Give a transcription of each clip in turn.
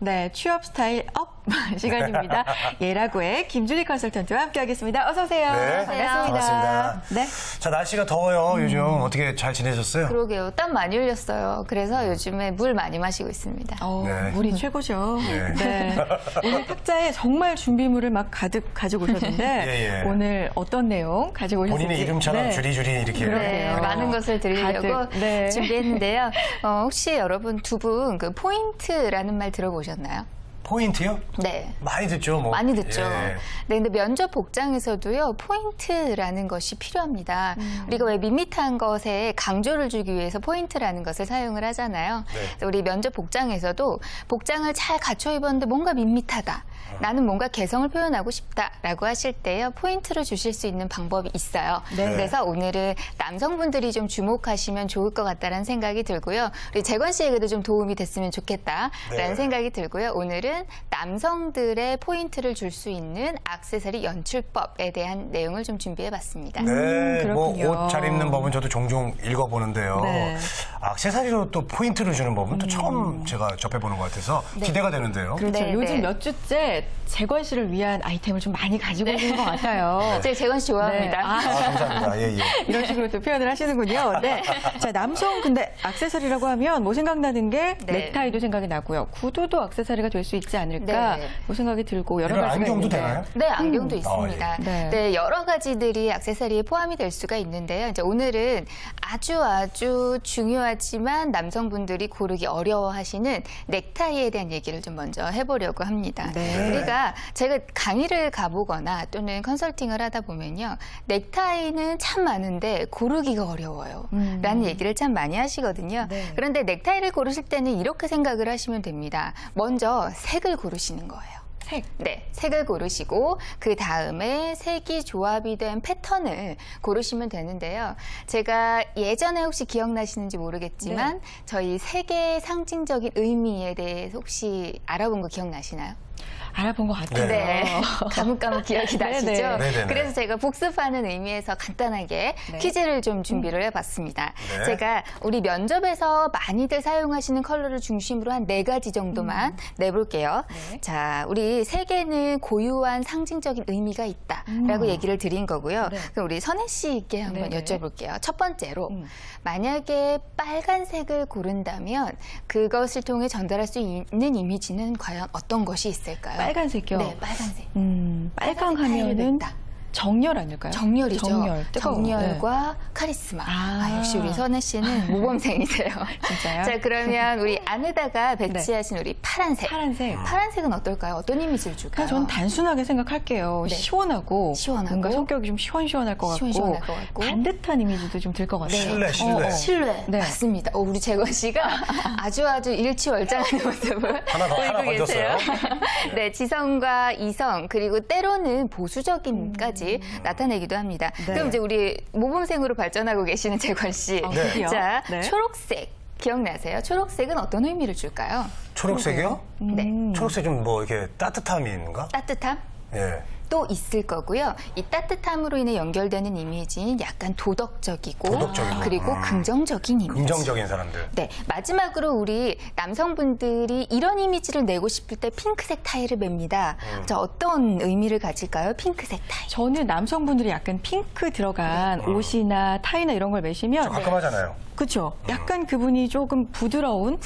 네, 취업 스타일 업 시간입니다. 예라고의 김주리 컨설턴트와 함께하겠습니다. 어서 오세요. 네, 반갑습니다. 네. 자, 날씨가 더워요. 요즘 어떻게 잘 지내셨어요? 그러게요. 땀 많이 흘렸어요. 그래서 요즘에 물 많이 마시고 있습니다. 네. 물이 최고죠. 네. 네. 오늘 탁자에 정말 준비물을 막 가득 가지고 오셨는데 예. 오늘 어떤 내용 가지고 오셨는지. 본인의 이름처럼 주리주리 이렇게. 그러게요. 많은 것을 드리려고 가득, 네. 준비했는데요. 혹시 여러분 두 분 그 포인트라는 말 들어보셨나요? 포인트요? 네. 많이 듣죠, 뭐. 많이 듣죠. 예. 네, 근데 면접 복장에서도요, 포인트라는 것이 필요합니다. 우리가 왜 밋밋한 것에 강조를 주기 위해서 포인트라는 것을 사용을 하잖아요. 네. 그래서 우리 면접 복장에서도 복장을 잘 갖춰 입었는데 뭔가 밋밋하다. 나는 뭔가 개성을 표현하고 싶다라고 하실 때요, 포인트를 주실 수 있는 방법이 있어요. 네. 그래서 오늘은 남성분들이 좀 주목하시면 좋을 것 같다는 생각이 들고요. 우리 재권 씨에게도 좀 도움이 됐으면 좋겠다라는 네. 생각이 들고요. 오늘은 남성들의 포인트를 줄 수 있는 액세서리 연출법에 대한 내용을 좀 준비해봤습니다. 네, 뭐 그렇군요. 옷 잘 입는 법은 저도 종종 읽어보는데요. 네. 액세서리로 또 포인트를 주는 법은 또 처음 제가 접해보는 것 같아서 기대가 되는데요. 그렇죠. 네, 요즘 네. 몇 주째 재권 씨를 위한 아이템을 좀 많이 가지고 오시는 것 같아요. 제가 재권 씨 좋아합니다. 네. 아, 감사합니다. 예. 이런 식으로 또 표현을 하시는군요. 네. 자, 남성 근데 액세서리라고 하면 뭐 생각나는 게 네. 넥타이도 생각이 나고요. 구두도 액세서리가 될 수 있지 않을까 네. 뭐 생각이 들고 여러 이런 가지가 안경도 있는데. 되나요? 네, 안경도 있습니다. 네. 네, 여러 가지들이 액세서리에 포함이 될 수가 있는데요. 이제 오늘은 아주 중요하지만 남성분들이 고르기 어려워하시는 넥타이에 대한 얘기를 좀 먼저 해보려고 합니다. 네. 우리가 제가 강의를 가보거나 또는 컨설팅을 하다 보면요. 넥타이는 참 많은데 고르기가 어려워요. 라는 얘기를 참 많이 하시거든요. 네. 그런데 넥타이를 고르실 때는 이렇게 생각을 하시면 됩니다. 먼저 색을 고르시는 거예요. 색. 네, 색을 고르시고 그 다음에 색이 조합이 된 패턴을 고르시면 되는데요. 제가 예전에 혹시 기억나시는지 모르겠지만 네. 저희 색의 상징적인 의미에 대해서 혹시 알아본 거 기억나시나요? 알아본 것 같아요. 네, 가물가물 기억이 나시죠? 네네. 그래서 제가 복습하는 의미에서 간단하게 네. 퀴즈를 좀 준비를 해봤습니다. 네. 제가 우리 면접에서 많이들 사용하시는 컬러를 중심으로 한 4가지 정도만 내볼게요. 네. 자, 우리 색에는 고유한 상징적인 의미가 있다라고 얘기를 드린 거고요. 네. 그럼 우리 선혜 씨께 한번 네네. 여쭤볼게요. 첫 번째로 만약에 빨간색을 고른다면 그것을 통해 전달할 수 있는 이미지는 과연 어떤 것이 있을까요? 빨간색이요? 네, 빨간색. 빨강 타일이 하면은 있다. 정열 아닐까요? 정열이죠. 정열, 뜨거워. 정열과 카리스마. 아. 역시 우리 선혜 씨는 모범생이세요. 진짜요? 자, 그러면 우리 안에다가 배치하신 우리 파란색. 파란색. 파란색은 어떨까요? 어떤 이미지를 줄까요? 그냥 전 단순하게 생각할게요. 네. 시원하고, 시원하고. 뭔가 성격이 좀 시원시원할 것 같고, 시원시원할 것 같고. 반듯한 이미지도 좀 들 것 같아요. 실내. 실내. 네. 맞습니다. 우리 재권 씨가 아주 일치월장한 모습을 하나 보이고 계세요. 건졌어요. 네, 지성과 이성 그리고 때로는 보수적인까지 나타내기도 합니다. 네. 그럼 이제 우리 모범생으로 발전하고 계시는 재권 씨. 네. 드디어. 자, 네. 초록색 기억나세요? 초록색은 어떤 의미를 줄까요? 초록색이요? 네, 초록색 좀 뭐 이렇게 따뜻함이 있는가? 따뜻함. 예. 또 있을 거고요. 이 따뜻함으로 인해 연결되는 이미지는 약간 도덕적이고 그리고 긍정적인 이미지. 긍정적인 사람들. 네, 마지막으로 우리 남성분들이 이런 이미지를 내고 싶을 때 핑크색 타이를 맵니다. 자, 어떤 의미를 가질까요? 핑크색 타이. 저는 남성분들이 약간 핑크 들어간 옷이나 타이나 이런 걸 매시면 가끔 하잖아요. 그렇죠. 약간 그분이 조금 부드러운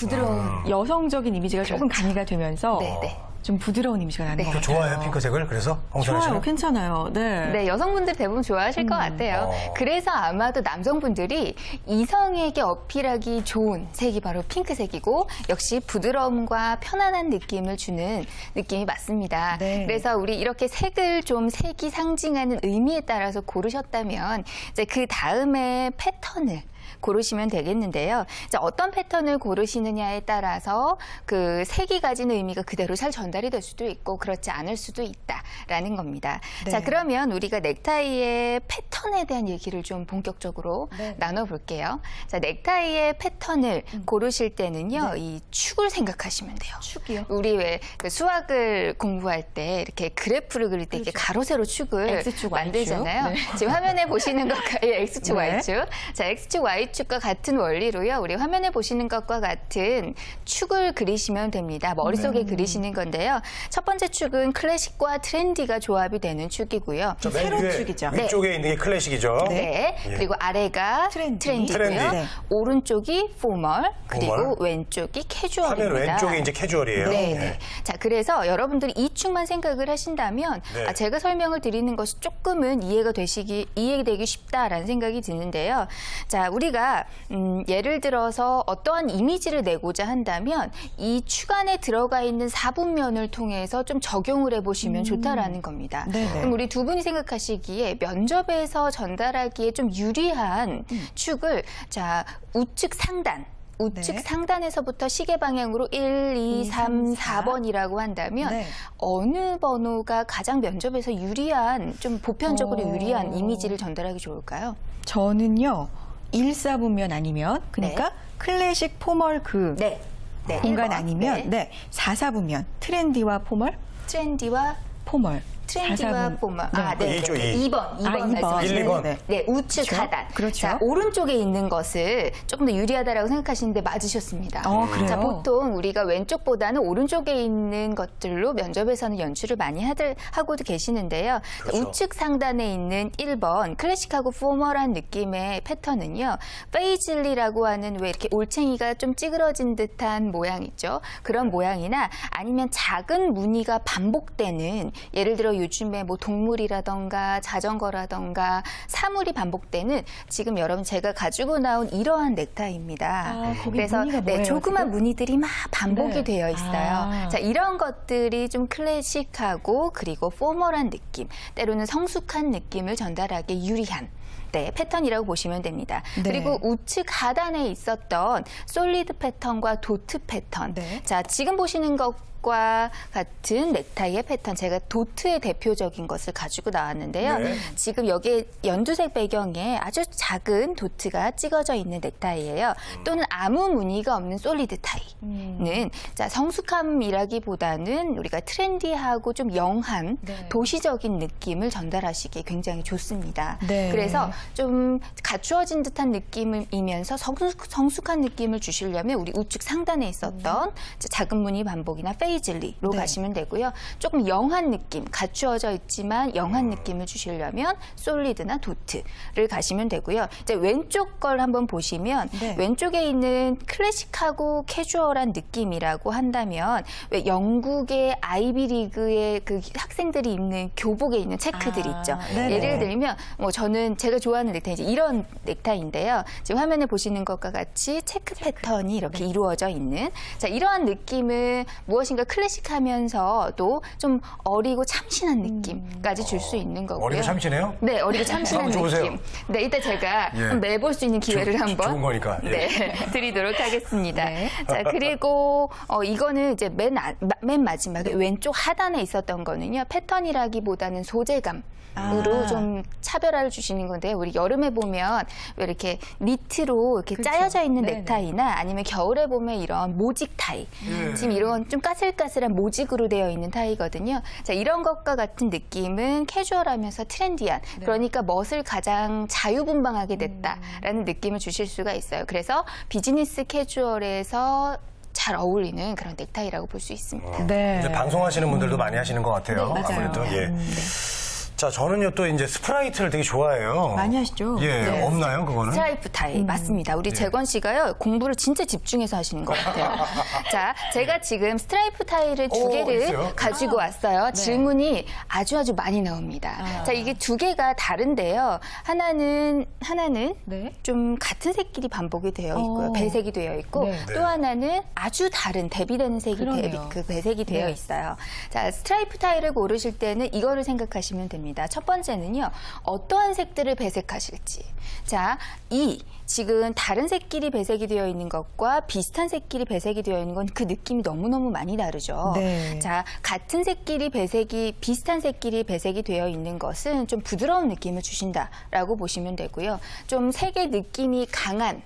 여성적인 이미지가 조금 가미가 되면서 네, 네. 좀 부드러운 이미지가 나는 것 같아요. 좋아해요, 핑크색을? 그래서? 홍선혜 좋아요. 씨는? 괜찮아요. 네. 네, 여성분들 대부분 좋아하실 것 같아요. 그래서 아마도 남성분들이 이성에게 어필하기 좋은 색이 바로 핑크색이고 역시 부드러움과 편안한 느낌을 주는 느낌이 맞습니다. 네. 그래서 우리 이렇게 색을 좀 색이 상징하는 의미에 따라서 고르셨다면 이제 그 다음에 패턴을 고르시면 되겠는데요. 이제 어떤 패턴을 고르시느냐에 따라서 그 색이 가진 의미가 그대로 잘 전달이 될 수도 있고 그렇지 않을 수도 있다라는 겁니다. 네. 자, 그러면 우리가 넥타이의 패턴에 대한 얘기를 좀 본격적으로 네. 나눠볼게요. 자, 넥타이의 패턴을 고르실 때는요, 이 축을 생각하시면 돼요. 축이요? 우리 왜 그 수학을 공부할 때 이렇게 그래프를 그릴 때 이렇게 가로 세로 축을 X축, Y축. 만들잖아요. 네. 지금 화면에 보시는 거 X축, 네. Y축. 자, X축, Y축과 같은 원리로요. 우리 화면에 보시는 것과 같은 축을 그리시면 됩니다. 머릿속에 그리시는 건데요. 첫 번째 축은 클래식과 트렌디가 조합이 되는 축이고요. 맨 새로운 위에, 축이죠. 위쪽에 있는 게 클래식이죠. 네. 예. 그리고 아래가 트렌디. 트렌디고요. 트렌디. 네. 오른쪽이 포멀, 그리고 포멀. 왼쪽이 캐주얼입니다. 화면 왼쪽에 이제 캐주얼이에요. 네. 예. 자, 그래서 여러분들이 이 축만 생각을 하신다면 네. 제가 설명을 드리는 것이 조금은 이해되기 쉽다라는 생각이 드는데요. 자, 우리가 예를 들어서 어떠한 이미지를 내고자 한다면 이 축 안에 들어가 있는 사분면을 통해서 좀 적용을 해보시면 좋다라는 겁니다. 네네. 그럼 우리 두 분이 생각하시기에 면접에서 전달하기에 좀 유리한 축을 자, 우측 상단. 우측 네. 상단에서부터 시계 방향으로 1, 2, 3, 4번이라고 한다면 네. 어느 번호가 가장 면접에서 유리한, 좀 보편적으로 유리한 이미지를 전달하기 좋을까요? 저는요 1사분면 아니면 그러니까 클래식 포멀 그 네. 네. 공간 1번. 아니면 네 4사분면 트렌디와 포멀 트렌디와 포멀 트렌디와 4사분. 포멀. 네. 네. 2조 2번. 2번 2번. 말씀하시는 1, 2번. 네. 네, 우측 그렇죠? 하단. 그렇죠. 자, 오른쪽에 있는 것을 조금 더 유리하다라고 생각하시는데 맞으셨습니다. 그래요? 자, 보통 우리가 왼쪽보다는 오른쪽에 있는 것들로 면접에서는 연출을 많이 하고도 계시는데요. 자, 그렇죠. 우측 상단에 있는 1번 클래식하고 포멀한 느낌의 패턴은요. 페이즐리라고 하는 왜 이렇게 올챙이가 좀 찌그러진 듯한 모양 있죠. 그런 모양이나 아니면 작은 무늬가 반복되는, 예를 들어 요즘에 뭐 동물이라던가 자전거라던가 사물이 반복되는, 지금 여러분 제가 가지고 나온 이러한 넥타이입니다. 거기 그래서 무늬가 뭐예요, 조그만 지금? 무늬들이 막 반복이 네. 되어 있어요. 자, 이런 것들이 좀 클래식하고 그리고 포멀한 느낌, 때로는 성숙한 느낌을 전달하기에 유리한 패턴이라고 보시면 됩니다. 네. 그리고 우측 하단에 있었던 솔리드 패턴과 도트 패턴. 네. 자, 지금 보시는 것과 같은 넥타이의 패턴, 제가 도트의 대표적인 것을 가지고 나왔는데요. 네. 지금 여기에 연두색 배경에 아주 작은 도트가 찍어져 있는 넥타이예요. 또는 아무 무늬가 없는 솔리드 타이는 자, 성숙함이라기보다는 우리가 트렌디하고 좀 영한 네. 도시적인 느낌을 전달하시기에 굉장히 좋습니다. 네. 그래서 좀 갖추어진 듯한 느낌이면서 성숙한 느낌을 주시려면 우리 우측 상단에 있었던 작은 무늬 반복이나 페이즐리로 네. 가시면 되고요. 조금 영한 느낌, 갖추어져 있지만 영한 느낌을 주시려면 솔리드나 도트를 가시면 되고요. 이제 왼쪽 걸 한번 보시면 네. 왼쪽에 있는 클래식하고 캐주얼한 느낌이라고 한다면 왜 영국의 아이비리그의 그 학생들이 입는 교복에 있는 체크들 있죠. 네네. 예를 들면 뭐 저는 제가 좋아하는 넥타이 이제 이런 넥타이인데요. 지금 화면에 보시는 것과 같이 체크 패턴이 이렇게 이루어져 있는, 자, 이러한 느낌은 무엇인가 클래식하면서도 좀 어리고 참신한 느낌까지 줄 수 있는 거고요. 어리고 참신해요? 네, 어리고 참신한 한번 줘보세요. 느낌. 네, 이따 제가 예. 한번 내볼 수 있는 기회를 한번 좋은 거니까. 예. 네, 드리도록 하겠습니다. 네. 자, 그리고 이거는 이제 맨 마지막에 왼쪽 하단에 있었던 거는요. 패턴이라기보다는 소재감. 으로 좀 차별화를 주시는 건데요. 우리 여름에 보면 왜 이렇게 니트로 이렇게 그렇죠. 짜여져 있는 네네. 넥타이나 아니면 겨울에 보면 이런 모직 타이. 예. 지금 이런 좀 까슬까슬한 모직으로 되어 있는 타이거든요. 자, 이런 것과 같은 느낌은 캐주얼하면서 트렌디한, 그러니까 멋을 가장 자유분방하게 됐다라는 느낌을 주실 수가 있어요. 그래서 비즈니스 캐주얼에서 잘 어울리는 그런 넥타이라고 볼 수 있습니다. 네. 이제 방송하시는 분들도 많이 하시는 것 같아요. 네, 맞아요. 아무래도 예. 자, 저는요 또 이제 스프라이트를 되게 좋아해요. 많이 하시죠? 예, 네. 없나요 그거는? 스트라이프 타이 맞습니다. 우리 재건 씨가요 공부를 진짜 집중해서 하시는 것 같아요. 자, 제가 지금 스트라이프 타이를 두 개를 있어요? 가지고 왔어요. 질문이 아주 많이 나옵니다. 자, 이게 두 개가 다른데요. 하나는 네. 좀 같은 색끼리 반복이 되어 있고요. 어. 배색이 되어 있고 네. 또 하나는 아주 다른 대비되는 색이 그러네요. 배색이 되어 네. 있어요. 자, 스트라이프 타이를 고르실 때는 이거를 생각하시면 됩니다. 첫 번째는요. 어떠한 색들을 배색하실지. 자, 지금 다른 색끼리 배색이 되어 있는 것과 비슷한 색끼리 배색이 되어 있는 건 그 느낌이 너무너무 많이 다르죠. 네. 자, 같은 색끼리 비슷한 색끼리 배색이 되어 있는 것은 좀 부드러운 느낌을 주신다라고 보시면 되고요. 좀 색의 느낌이 강한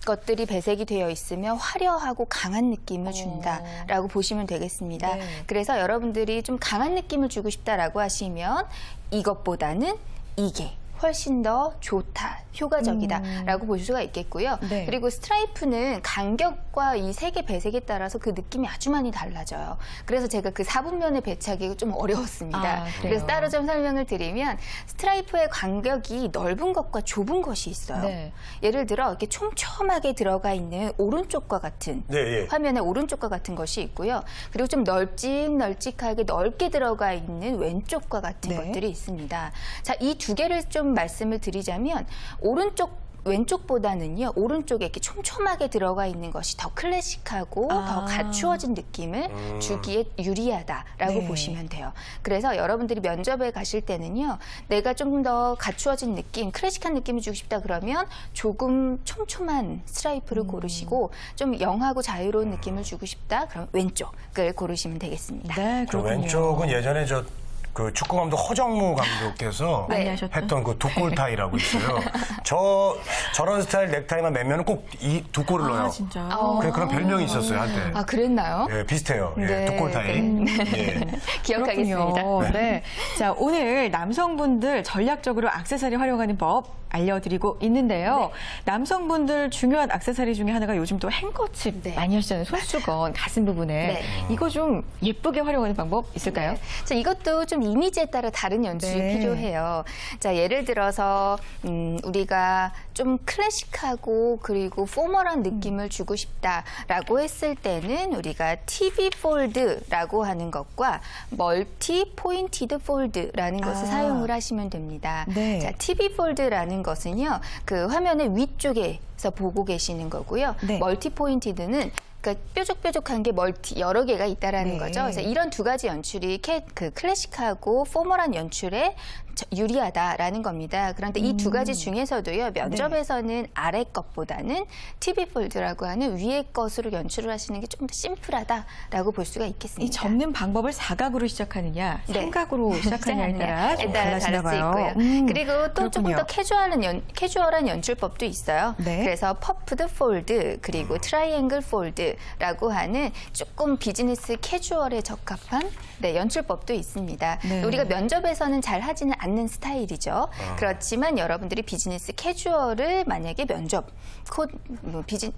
것들이 배색이 되어 있으면 화려하고 강한 느낌을 준다라고 보시면 되겠습니다. 네. 그래서 여러분들이 좀 강한 느낌을 주고 싶다라고 하시면 이것보다는 이게 훨씬 더 좋다, 효과적이다라고 볼 수가 있겠고요. 네. 그리고 스트라이프는 간격과 이 색의 배색에 따라서 그 느낌이 아주 많이 달라져요. 그래서 제가 그 4분면의 배치하기가 좀 어려웠습니다. 아, 그래요? 그래서 따로 좀 설명을 드리면 스트라이프의 간격이 넓은 것과 좁은 것이 있어요. 네. 예를 들어 이렇게 촘촘하게 들어가 있는 오른쪽과 같은 네, 예. 화면의 오른쪽과 같은 것이 있고요. 그리고 좀 널찍널찍하게 넓게 들어가 있는 왼쪽과 같은 네. 것들이 있습니다. 자, 이 두 개를 좀 말씀을 드리자면 왼쪽보다는요, 오른쪽에 이렇게 촘촘하게 들어가 있는 것이 더 클래식하고 더 갖추어진 느낌을 주기에 유리하다라고 네. 보시면 돼요. 그래서 여러분들이 면접에 가실 때는요, 내가 좀 더 갖추어진 느낌, 클래식한 느낌을 주고 싶다 그러면 조금 촘촘한 스트라이프를 고르시고 좀 영하고 자유로운 느낌을 주고 싶다 그럼 왼쪽을 고르시면 되겠습니다. 네, 저 그렇군요. 왼쪽은 예전에 그 축구 감독 허정무 감독께서 많이 하셨던. 했던 그 두 골 타이라고 있어요. 저런 스타일 넥타이만 매면 꼭 이 두 골을 넣어요. 아, 진짜. 그런 별명이 있었어요, 한때. 아, 그랬나요? 예, 비슷해요. 예, 네, 두 골 타이. 예. 기억하겠습니다. 그렇군요. 네. 자, 오늘 남성분들 전략적으로 액세서리 활용하는 법 알려드리고 있는데요. 남성분들 중요한 액세서리 중에 하나가 요즘 또 행거칩 네. 많이 하시잖아요. 손수건, 가슴 부분에. 네. 이거 좀 예쁘게 활용하는 방법 있을까요? 네. 자, 이것도 좀 이미지에 따라 다른 연출이 네. 필요해요. 자, 예를 들어서 우리가 좀 클래식하고 그리고 포멀한 느낌을 주고 싶다라고 했을 때는 우리가 TV 폴드라고 하는 것과 멀티 포인티드 폴드라는 것을 사용을 하시면 됩니다. 네. 자, TV 폴드라는 것은요, 그 화면의 위쪽에서 보고 계시는 거고요. 네. 멀티 포인티드는 그러니까 뾰족뾰족한 게 여러 개가 있다라는 네. 거죠. 그래서 이런 두 가지 연출이 그 클래식하고 포멀한 연출에 유리하다라는 겁니다. 그런데 이 두 가지 중에서도요, 면접에서는 아래 것보다는 TV 폴드라고 하는 위에 것으로 연출을 하시는 게 조금 더 심플하다라고 볼 수가 있겠습니다. 이 접는 방법을 사각으로 시작하느냐, 네. 삼각으로 시작하느냐에 따라 좀 달라지나 다를 수 봐요. 있고요. 그리고 또 조금 그렇군요. 더 캐주얼한 연출법도 있어요. 네. 그래서 퍼프드 폴드 그리고 트라이앵글 폴드라고 하는 조금 비즈니스 캐주얼에 적합한 연출법도 있습니다. 네. 우리가 면접에서는 잘 하지는 않는 스타일이죠. 그렇지만 여러분들이 비즈니스 캐주얼을 만약에 면접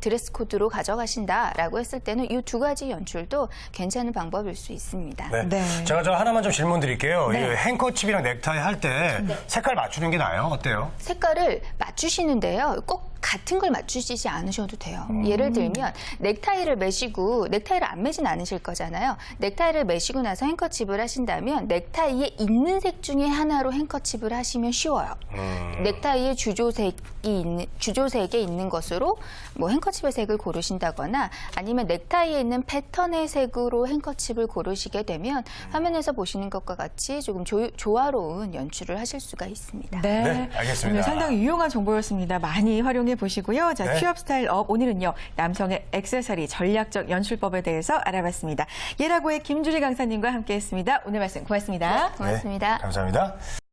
드레스 코드로 가져가신다라고 했을 때는 이 두 가지 연출도 괜찮은 방법일 수 있습니다. 네. 네. 제가 하나만 좀 질문 드릴게요. 네. 이 행커칩이랑 넥타이 할 때 색깔 맞추는 게 나아요? 어때요? 색깔을 맞추시는데요. 꼭 같은 걸 맞추시지 않으셔도 돼요. 예를 들면 넥타이를 매시고 넥타이를 안 매진 않으실 거잖아요. 넥타이를 매시고 나서 행커칩을 하신다면 넥타이에 있는 색 중에 하나로 행커칩을 하시면 쉬워요. 넥타이의 주조색에 있는 것으로 뭐 행커칩의 색을 고르신다거나 아니면 넥타이에 있는 패턴의 색으로 행커칩을 고르시게 되면 화면에서 보시는 것과 같이 조금 조화로운 연출을 하실 수가 있습니다. 네. 네, 알겠습니다. 오늘 상당히 유용한 정보였습니다. 많이 활용해 보시고요. 자, 네. 취업 스타일 업 오늘은요. 남성의 액세서리 전략적 연출법에 대해서 알아봤습니다. 예라고의 김주리 강사님과 함께했습니다. 오늘 말씀 고맙습니다. 고맙습니다. 네, 감사합니다.